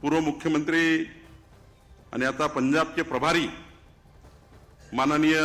पूर्व मुख्यमंत्री आणि आता पंजाबचे प्रभारी माननीय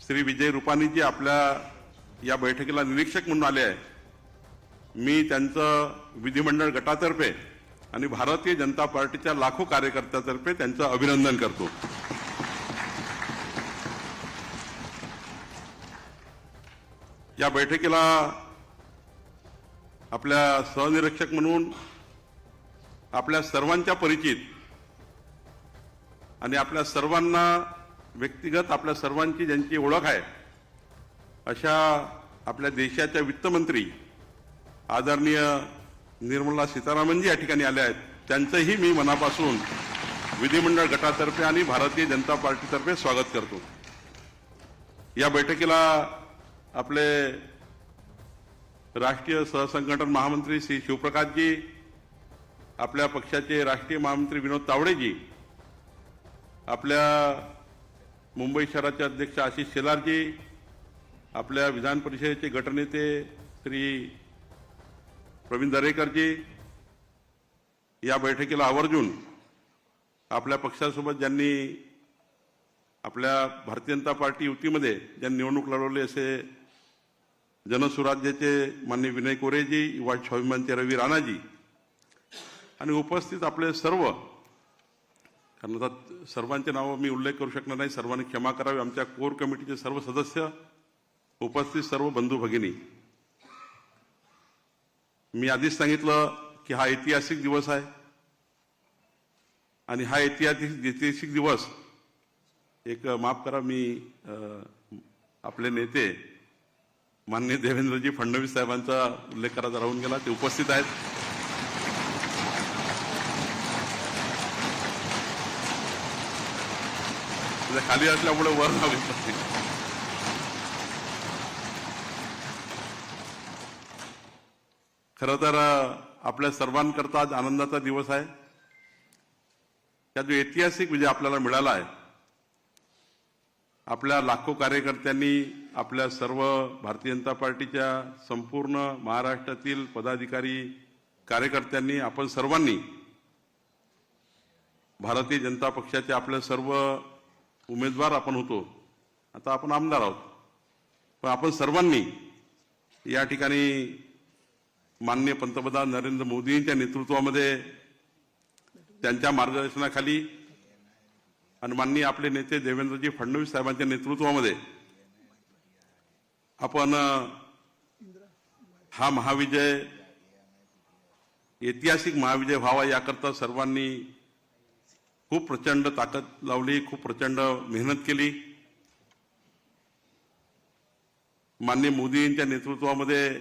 श्री विजय रूपानीजी आपल्या या बैठकीला निरीक्षक म्हणून आले आहे. मी त्यांचं विधिमंडळ गटातर्फे आणि भारतीय जनता पार्टीच्या लाखो कार्यकर्त्यांतर्फे त्यांचं अभिनंदन करतो. या बैठकीला आपल्या सहनिरीक्षक म्हणून आपल्या सर्वांच्या परिचित आणि आपल्या सर्वांना व्यक्तिगत आपल्या सर्वांची ज्यांची ओळख आहे अशा आपल्या देशाच्या वित्तमंत्री आदरणीय निर्मला सीतारामनजी या ठिकाणी आले आहेत. त्यांचंही मी मनापासून विधिमंडळ गटातर्फे आणि भारतीय जनता पार्टीतर्फे स्वागत करतो. या बैठकीला आपले राष्ट्रीय सहसंघटन महामंत्री श्री शिवप्रकाशजी, आपल्या पक्षाचे राष्ट्रीय महामंत्री विनोद तावडेजी, आपल्या मुंबई शहराचे अध्यक्ष आशिष शेलारजी, आपल्या विधान परिषदेचे गटनेते श्री प्रवीण दरेकरजी, या बैठकीला आवर्जून आपल्या पक्षासोबत ज्यांनी आपल्या भारतीय जनता पार्टी युतीमध्ये ज्यांनी निवडणूक लढवली असे जनसुराज्याचे माननीय विनय कोरेजी, युवा स्वाभिमानचे रवी राणाजी आणि उपस्थित आपले सर्व, कारण आता सर्वांचे नावं मी उल्लेख करू शकणार नाही, सर्वांनी क्षमा करावी, आमच्या कोर कमिटीचे सर्व सदस्य, उपस्थित सर्व बंधू भगिनी. मी आधीच सांगितलं की हा ऐतिहासिक दिवस आहे आणि हा ऐतिहासिक दिवस एक माफ करा, मी आपले नेते माननीय देवेंद्रजी फडणवीस साहेबांचा उल्लेख करायचा राहून गेला, ते उपस्थित आहेत. खाली असल्यामुळे वर नाव घेतलं. खरं तर आपल्या सर्वांकरता आज आनंदाचा दिवस आहे. त्या जो ऐतिहासिक विजय आपल्याला मिळाला आहे, आपल्या लाखो कार्यकर्त्यांनी, आपल्या सर्व भारतीय जनता पार्टीच्या संपूर्ण महाराष्ट्रातील पदाधिकारी कार्यकर्त्यांनी, आपण सर्वांनी, भारतीय जनता पक्षाचे आपले सर्व उमेदवार आपण होतो, आता आपण आमदार आहोत, पण आपण सर्वांनी या ठिकाणी माननीय पंतप्रधान नरेंद्र मोदींच्या नेतृत्वामध्ये, त्यांच्या मार्गदर्शनाखाली आणि माननीय आपले नेते देवेंद्रजी फडणवीस साहेबांच्या नेतृत्वामध्ये आपण हा महाविजय, ऐतिहासिक महाविजय व्हावा याकरता सर्वांनी खूप प्रचंड ताकद लावली, खूप प्रचंड मेहनत केली. माननीय मोदींच्या नेतृत्वामध्ये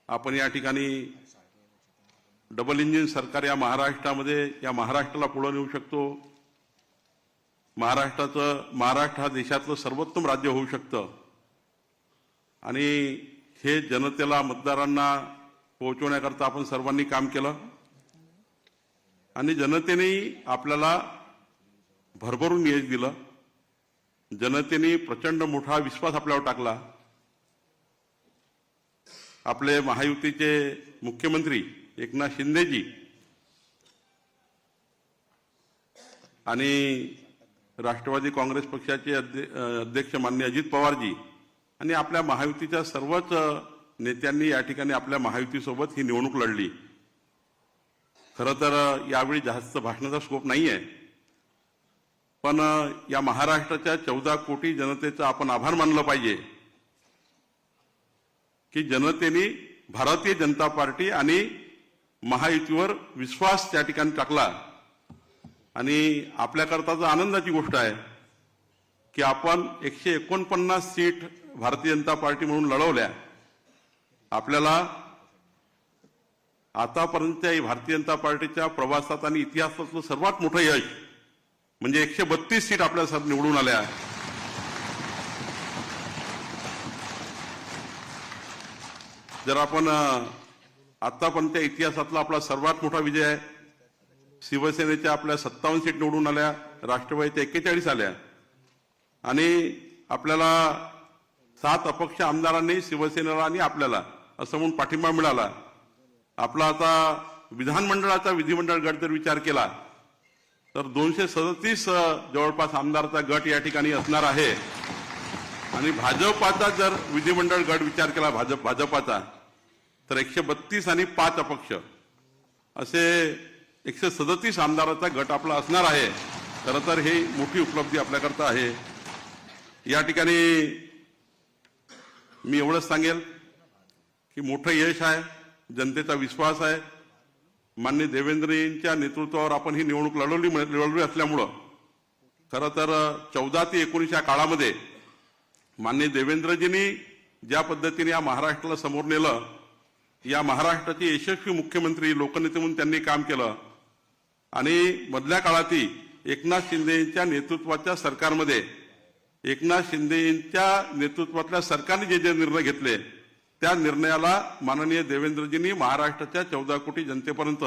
आपण या ठिकाणी डबल इंजिन सरकार या महाराष्ट्रामध्ये, या महाराष्ट्राला पुढे नेऊ शकतो. महाराष्ट्र हा देशातलं सर्वोत्तम राज्य होऊ शकतं आणि हे जनतेला, मतदारांना पोहोचवण्याकरता आपण सर्वांनी काम केलं आणि जनतेने आपल्याला भरभरून यश दिलं. जनतेने प्रचंड मोठा विश्वास आपल्यावर टाकला. आपले महायुतीचे मुख्यमंत्री एकनाथ शिंदेजी आणि राष्ट्रवादी काँग्रेस पक्षाचे अध्यक्ष माननीय अजित पवारजी आणि आपल्या महायुतीच्या सर्वच नेत्यांनी या ठिकाणी आपल्या महायुतीसोबत ही निवडणूक लढली. खरं तर यावेळी जास्त भाषणाचा स्कोप नाही आहे, पण या महाराष्ट्राच्या 14 कोटी जनतेचा आपण आभार मानलं पाहिजे की जनतेने भारतीय जनता पार्टी आणि महायुतीवर विश्वास त्या ठिकाणी टाकला. आणि आपल्याकरता आनंदाची गोष्ट आहे की आपण 149 सीट भारतीय जनता पार्टी म्हणून लढवल्या. आपल्याला आतापर्यंत भारतीय जनता पार्टीच्या प्रवासात आणि इतिहासातलं सर्वात मोठं यश म्हणजे 132 सीट आपल्या निवडून आल्या. जर आपण आतापर्यंत इतिहासातला आपला सर्वात मोठा विजय आहे. शिवसेनेच्या आपल्या 57 सीट निवडून आल्या, राष्ट्रवादीच्या 41 आल्या आणि आपल्याला 7 अपक्ष आमदारांनी शिवसेनेला आणि आपल्याला असं म्हणून पाठिंबा मिळाला. आपला आता विधानमंडळाचा विधिमंडळ गट जर विचार केला तर 237 जवळपास आमदाराचा गट या ठिकाणी असणार आहे आणि भाजपाचा जर विधिमंडळ गट विचार केला भाजपाचा तर 132 आणि 5 अपक्ष असे 137 आमदाराचा गट आपला असणार आहे। खरं तर ही मोठी उपलब्धी आपल्याकरता आहे। या ठिकाणी मी एवढंच सांगेल की मोठं यश आहे, जनतेचा विश्वास आहे। माननीय देवेंद्रजींच्या नेतृत्वावर आपण ही निवडणूक लढवली असल्यामुळं खरं तर 14 ते 19 या काळामध्ये माननीय देवेंद्रजींनी ज्या पद्धतीने या महाराष्ट्राला समोर नेलं, या महाराष्ट्राचे यशस्वी मुख्यमंत्री लोकनेते म्हणून त्यांनी काम केलं आणि मधल्या काळातही एकनाथ शिंदेच्या नेतृत्वाच्या सरकारमध्ये एकनाथ शिंदेच्या नेतृत्वातल्या सरकारने जे जे निर्णय घेतले त्या निर्णयाला माननीय देवेंद्रजींनी महाराष्ट्राच्या 14 कोटी जनतेपर्यंत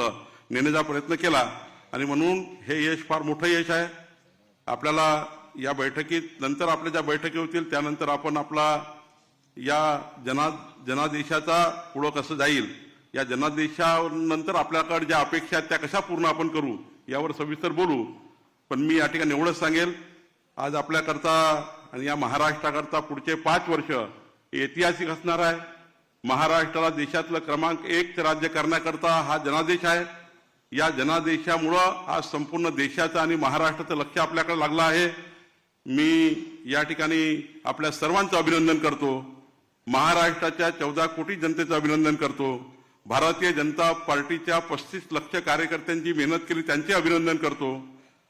नेण्याचा प्रयत्न केला आणि म्हणून हे यश फार मोठं यश आहे। आपल्याला या बैठकीत नंतर आपल्या ज्या बैठकी होतील त्यानंतर आपण आपला या जनादेशाचा पुढं कसं जाईल, या जनादेशानंतर आपल्याकडे ज्या अपेक्षा आहेत त्या कशा पूर्ण आपण करू यावर सविस्तर बोलू। पण मी या ठिकाणी एवढंच सांगेल, आज आपल्याकरता आणि या महाराष्ट्राकरता पुढचे 5 वर्ष ऐतिहासिक असणार आहे। महाराष्ट्राला देशातलं क्रमांक 1 राज्य करण्याकरता हा जनादेश आहे। या जनादेशामुळं आज संपूर्ण देशाचं आणि महाराष्ट्राचं लक्ष आपल्याकडे लागलं आहे। मी या ठिकाणी आपल्या सर्वांचं अभिनंदन करतो, महाराष्ट्राच्या 14 कोटी जनतेचं अभिनंदन करतो, भारतीय जनता पार्टीच्या 35 लाख कार्यकर्त्यांची मेहनत केली त्यांचे अभिनंदन करतो,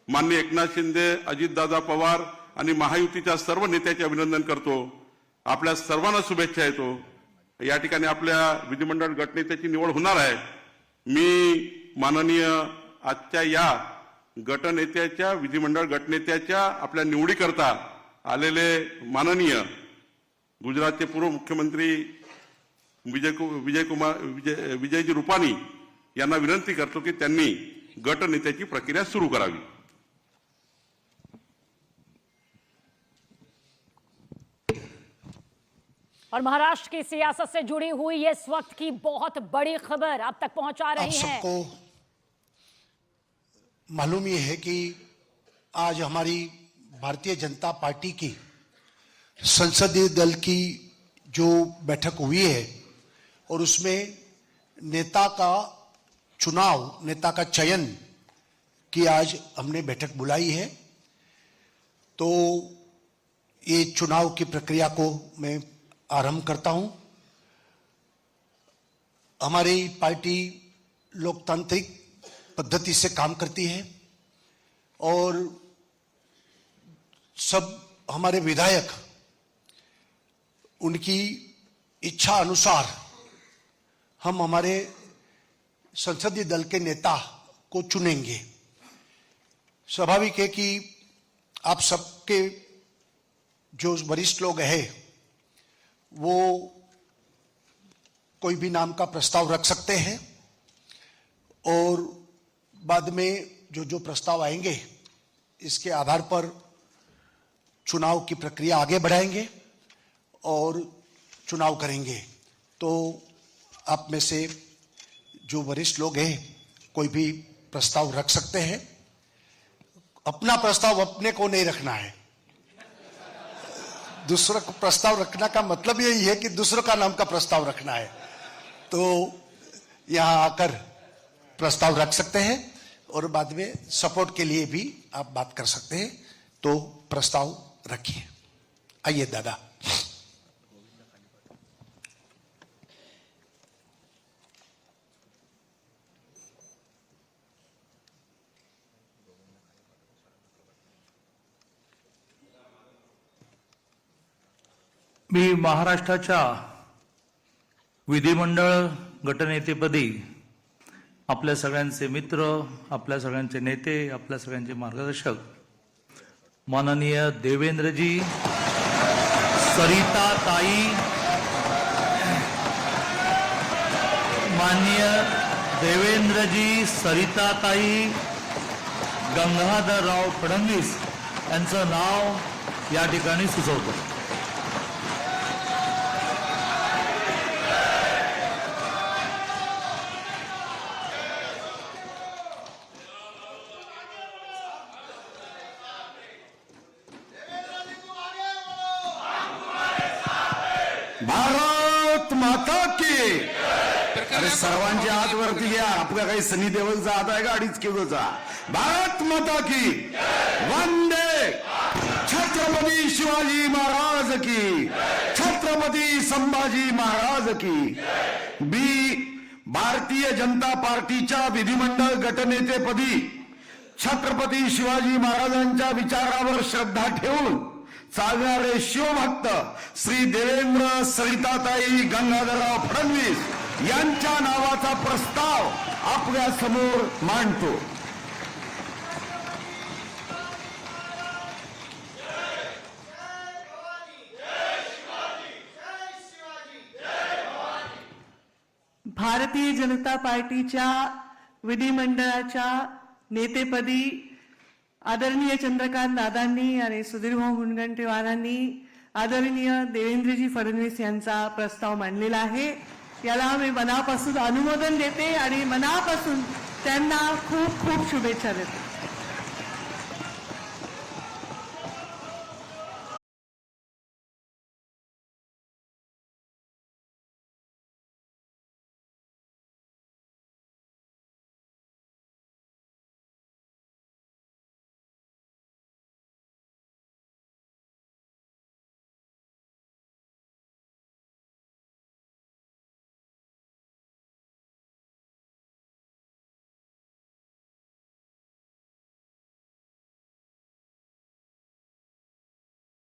माननीय एकनाथ शिंदे, अजितदादा पवार आणि महायुतीच्या सर्व नेत्याचे अभिनंदन करतो। आपल्या सर्वांना शुभेच्छा देतो। या ठिकाणी आपल्या विधिमंडळ गटनेत्याची निवड होणार आहे। मी माननीय आजच्या या गटनेत्याच्या विधिमंडळ गटनेत्याच्या आपल्या निवडीकरता आलेले माननीय गुजरातचे पूर्व मुख्यमंत्री विजयजी रुपानी यांना विनंती करतो की त्यांनी गटनेत्याची प्रक्रिया सुरू करावी। और महाराष्ट्र की सियासत से जुड़ी हुई ये इस वक्त की बहुत बड़ी खबर अब तक पहुंचा रही है। आप सबको मालूम ही है कि आज हमारी भारतीय जनता पार्टी की संसदीय दल की जो बैठक हुई है और उसमें नेता का चुनाव, नेता का चयन की आज हमने बैठक बुलाई है। तो ये चुनाव की प्रक्रिया को मैं आरंभ करता हूं। हमारी पार्टी लोकतांत्रिक पद्धति से काम करती है और सब हमारे विधायक उनकी इच्छा अनुसार हम हमारे संसदीय दल के नेता को चुनेंगे। स्वाभाविक है कि आप सबके जो वरिष्ठ लोग हैं वो कोई भी नाम का प्रस्ताव रख सकते हैं और बाद में जो जो प्रस्ताव आएंगे इसके आधार पर चुनाव की प्रक्रिया आगे बढ़ाएंगे और चुनाव करेंगे। तो आप में से जो वरिष्ठ लोग हैं कोई भी प्रस्ताव रख सकते हैं। अपना प्रस्ताव अपने को नहीं रखना है, दूसरा को प्रस्ताव रखने का मतलब यही है कि दूसरों का नाम का प्रस्ताव रखना है। तो यहां आकर प्रस्ताव रख सकते हैं और बाद में सपोर्ट के लिए भी आप बात कर सकते हैं। तो प्रस्ताव रखिए। आइए दादा। मी महाराष्ट्राच्या विधिमंडळ गटनेतेपदी आपल्या सगळ्यांचे मित्र, आपल्या सगळ्यांचे नेते, आपल्या सगळ्यांचे मार्गदर्शक माननीय देवेंद्रजी, सरिताताई, माननीय देवेंद्रजी, सरिताताई, गंगाधरराव फडणवीस यांचं नाव या ठिकाणी सुचवतो। भारत माता की. अरे सर्वांचे हात वरती घ्या. आपल्या काही सनी देवलचा हात आहे का 2.5 किलोचा. भारत माता की. वंदे छत्रपती शिवाजी महाराज की. छत्रपती संभाजी महाराज की. भारतीय जनता पार्टीच्या विधिमंडळ गटनेतेपदी छत्रपती शिवाजी महाराजांच्या विचारावर श्रद्धा ठेवून चालणारे शिवभक्त श्री देवेंद्र सरिताताई गंगाधरराव फडणवीस यांच्या नावाचा प्रस्ताव आपल्या समोर मांडतो. भारतीय जनता पार्टीच्या विधिमंडळाच्या नेतेपदी आदरणीय चंद्रकांत दादांनी आणि सुधीरभाऊ मुनगंटीवारांनी आदरणीय देवेंद्रजी फडणवीस यांचा प्रस्ताव मांडलेला आहे. याला मी मनापासून अनुमोदन देते आणि मनापासून त्यांना खूप खूप शुभेच्छा देते.